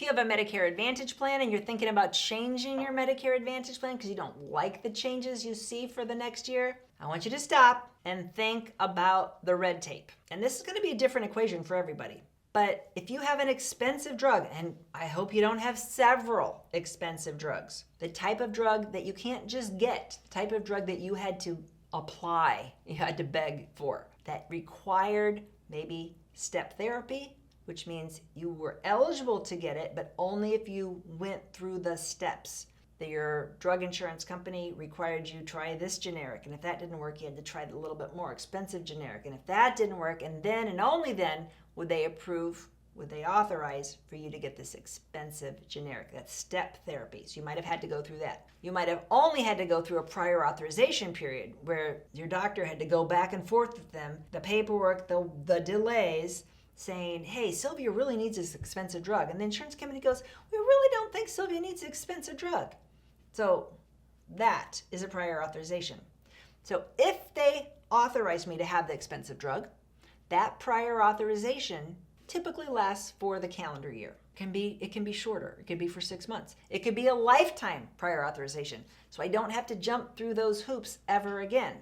you have a Medicare Advantage plan and you're thinking about changing your Medicare Advantage plan because you don't like the changes you see for the next year, I want you to stop and think about the red tape. And this is going to be a different equation for everybody. But if you have an expensive drug, and I hope you don't have several expensive drugs, the type of drug that you can't just get, the type of drug that you had to apply, you had to beg for, that required maybe step therapy, which means you were eligible to get it, but only if you went through the steps. That your drug insurance company required you try this generic, and if that didn't work, you had to try the little bit more expensive generic, and if that didn't work, and then and only then would they approve, would they authorize for you to get this expensive generic. That's step therapy. So you might have had to go through that. You might have only had to go through a prior authorization period where your doctor had to go back and forth with them, the paperwork, the delays, saying, hey, Sylvia really needs this expensive drug. And the insurance company goes, we really don't think Sylvia needs an expensive drug. So that is a prior authorization. So if they authorize me to have the expensive drug, that prior authorization typically lasts for the calendar year. It can be shorter. It could be for 6 months. It could be a lifetime prior authorization. So I don't have to jump through those hoops ever again.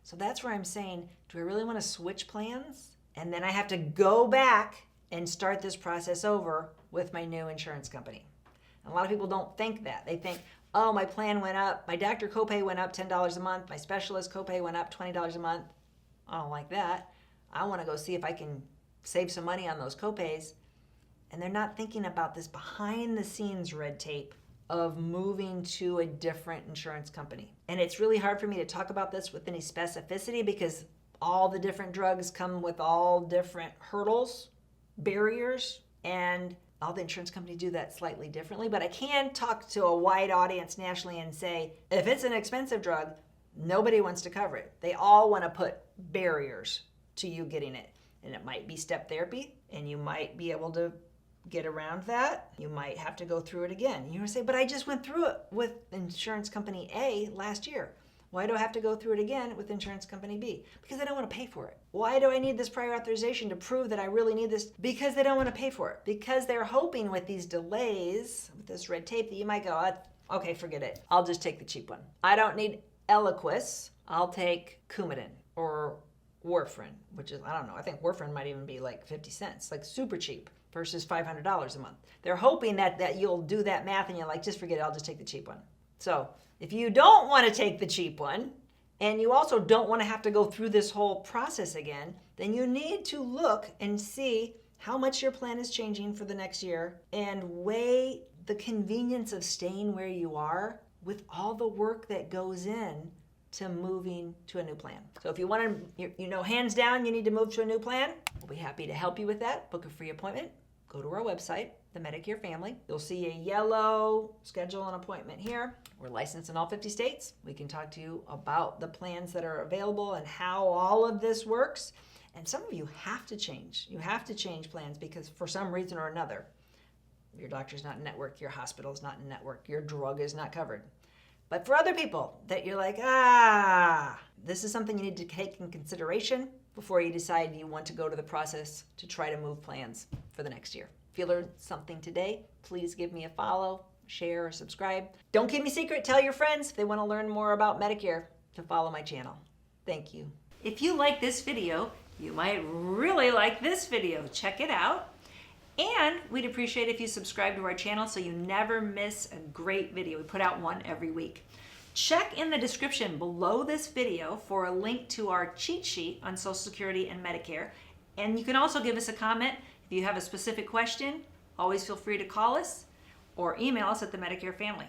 So that's where I'm saying, do I really want to switch plans? And then I have to go back and start this process over with my new insurance company. And a lot of people don't think that. They think, oh, my plan went up, my doctor copay went up $10 a month, my specialist copay went up $20 a month. I don't like that. I want to go see if I can save some money on those copays. And they're not thinking about this behind the scenes red tape of moving to a different insurance company. And it's really hard for me to talk about this with any specificity because all the different drugs come with all different hurdles, barriers, and all the insurance companies do that slightly differently. But I can talk to a wide audience nationally and say, if it's an expensive drug, nobody wants to cover it. They all want to put barriers to you getting it. And it might be step therapy, and you might be able to get around that. You might have to go through it again. You're going to say, but I just went through it with insurance company A last year. Why do I have to go through it again with insurance company B? Because they don't want to pay for it. Why do I need this prior authorization to prove that I really need this? Because they don't want to pay for it. Because they're hoping with these delays, with this red tape, that you might go, okay, forget it. I'll just take the cheap one. I don't need Eliquis. I'll take Coumadin or warfarin, which is, I don't know, I think warfarin might even be like 50 cents, like super cheap versus $500 a month. They're hoping that you'll do that math and you're like, just forget it, I'll just take the cheap one. So if you don't want to take the cheap one, and you also don't want to have to go through this whole process again, then you need to look and see how much your plan is changing for the next year and weigh the convenience of staying where you are with all the work that goes in to moving to a new plan. So if you want to, hands down, you need to move to a new plan, we'll be happy to help you with that. Book a free appointment. Go to our website, the Medicare Family. You'll see a yellow schedule an appointment here. We're licensed in all 50 states. We can talk to you about the plans that are available and how all of this works. And some of you have to change. You have to change plans because for some reason or another, your doctor's not in network, your hospital is not in network, your drug is not covered. But for other people that you're like, this is something you need to take in consideration before you decide you want to go to the process to try to move plans for the next year. If you learned something today, please give me a follow, share, or subscribe. Don't keep me secret. Tell your friends if they want to learn more about Medicare to follow my channel. Thank you. If you like this video, you might really like this video. Check it out. And we'd appreciate if you subscribe to our channel so you never miss a great video. We put out one every week. Check in the description below this video for a link to our cheat sheet on Social Security and Medicare. And you can also give us a comment if you have a specific question. Always feel free to call us or email us at the Medicare Family.